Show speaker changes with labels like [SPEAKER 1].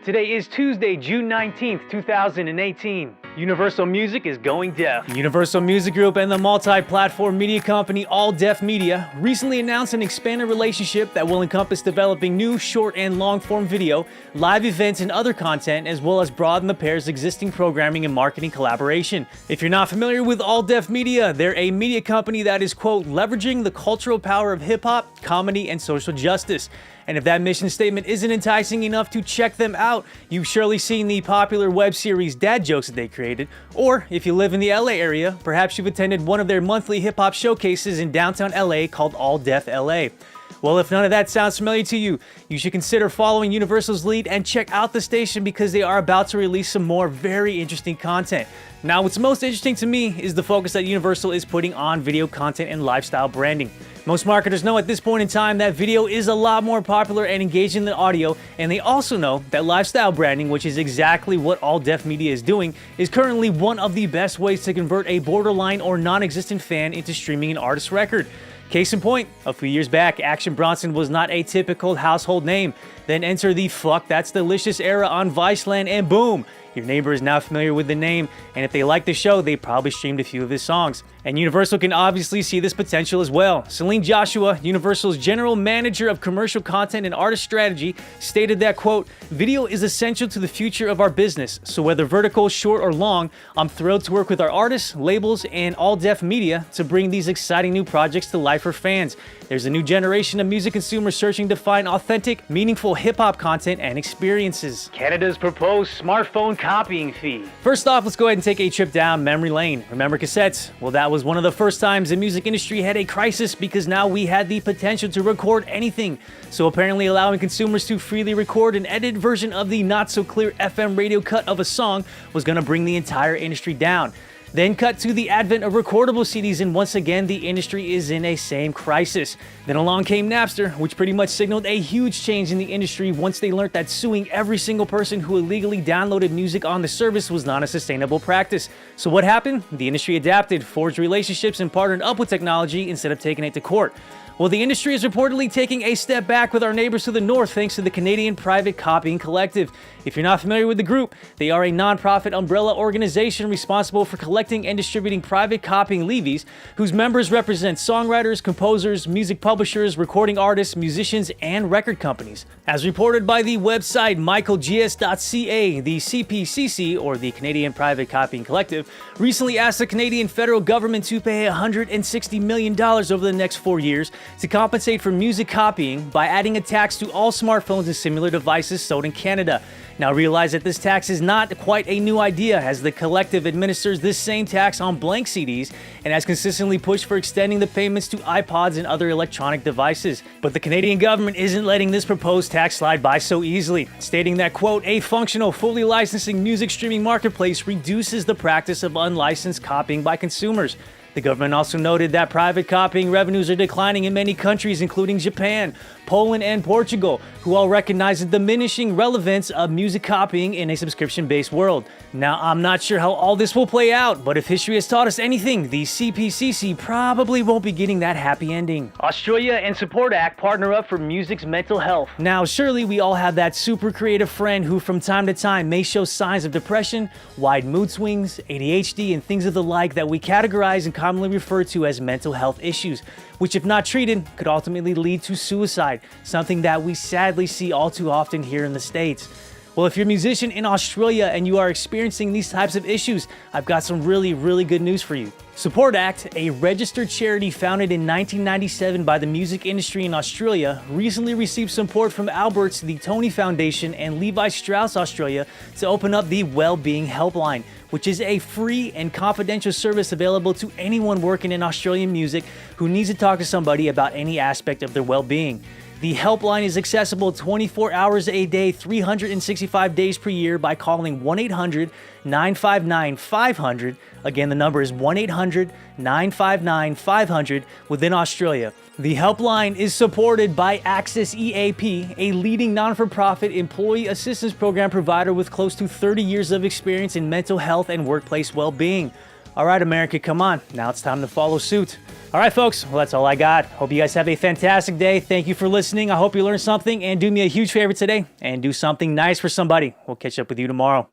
[SPEAKER 1] Today is Tuesday, June 19th, 2018. Universal Music is going deaf. Universal Music Group and the multi-platform media company All Def Media recently announced an expanded relationship that will encompass developing new short and long-form video, live events, and other content, as well as broaden the pair's existing programming and marketing collaboration. If you're not familiar with All Def Media, they're a media company that is, quote, leveraging the cultural power of hip-hop, comedy, and social justice. And if that mission statement isn't enticing enough to check them out, you've surely seen the popular web series Dad Jokes that they created. Or if you live in the LA area, perhaps you've attended one of their monthly hip-hop showcases in downtown LA called All Def LA. Well, if none of that sounds familiar to you, you should consider following Universal's lead and check out the station because they are about to release some more very interesting content. Now, what's most interesting to me is the focus that Universal is putting on video content and lifestyle branding. Most marketers know at this point in time that video is a lot more popular and engaging than audio, and they also know that lifestyle branding, which is exactly what All Def Media is doing, is currently one of the best ways to convert a borderline or non-existent fan into streaming an artist's record. Case in point, a few years back, Action Bronson was not a typical household name. Then enter the Fuck That's Delicious era on Viceland, and boom! Your neighbor is now familiar with the name, and if they like the show, they probably streamed a few of his songs. And Universal can obviously see this potential as well. Celine Joshua, Universal's general manager of commercial content and artist strategy, stated that, quote, video is essential to the future of our business, so whether vertical, short, or long, I'm thrilled to work with our artists, labels, and All Def Media to bring these exciting new projects to life for fans. There's a new generation of music consumers searching to find authentic, meaningful hip-hop content and experiences. Canada's proposed smartphone copying fee. First off, let's go ahead and take a trip down memory lane. Remember cassettes? Well, that was one of the first times the music industry had a crisis because now we had the potential to record anything. So apparently allowing consumers to freely record an edited version of the not-so-clear FM radio cut of a song was going to bring the entire industry down. Then cut to the advent of recordable CDs, and once again the industry is in a same crisis. Then along came Napster, which pretty much signaled a huge change in the industry once they learned that suing every single person who illegally downloaded music on the service was not a sustainable practice. So what happened? The industry adapted, forged relationships, and partnered up with technology instead of taking it to court. Well, the industry is reportedly taking a step back with our neighbors to the north thanks to the Canadian Private Copying Collective. If you're not familiar with the group, they are a non-profit umbrella organization responsible for collecting and distributing private copying levies, whose members represent songwriters, composers, music publishers, recording artists, musicians, and record companies. As reported by the website michaelgs.ca, the CPCC, or the Canadian Private Copying Collective, recently asked the Canadian federal government to pay $160 million over the next 4 years to compensate for music copying by adding a tax to all smartphones and similar devices sold in Canada. Now realize that this tax is not quite a new idea, as the collective administers this same tax on blank CDs and has consistently pushed for extending the payments to iPods and other electronic devices. But the Canadian government isn't letting this proposed tax slide by so easily, stating that, quote, a functional, fully licensing music streaming marketplace reduces the practice of unlicensed copying by consumers. The government also noted that private copying revenues are declining in many countries, including Japan, Poland, and Portugal, who all recognize the diminishing relevance of music copying in a subscription-based world. Now, I'm not sure how all this will play out, but if history has taught us anything, the CPCC probably won't be getting that happy ending. Australia and Support Act partner up for music's mental health. Now, surely we all have that super creative friend who from time to time may show signs of depression, wide mood swings, ADHD, and things of the like that we categorize and commonly refer to as mental health issues, which if not treated could ultimately lead to suicide, something that we sadly see all too often here in the States. Well, if you're a musician in Australia and you are experiencing these types of issues, I've got some really good news for you. Support Act, a registered charity founded in 1997 by the music industry in Australia, recently received support from Albert's The Tony Foundation and Levi Strauss Australia to open up the Wellbeing Helpline, which is a free and confidential service available to anyone working in Australian music who needs to talk to somebody about any aspect of their well-being. The helpline is accessible 24 hours a day, 365 days per year by calling 1-800-959-500. Again, the number is 1-800-959-500 within Australia. The helpline is supported by Access EAP, a leading non-for-profit employee assistance program provider with close to 30 years of experience in mental health and workplace well-being. All right, America, come on. Now it's time to follow suit. All right, folks, well, that's all I got. Hope you guys have a fantastic day. Thank you for listening. I hope you learned something, and do me a huge favor today and do something nice for somebody. We'll catch up with you tomorrow.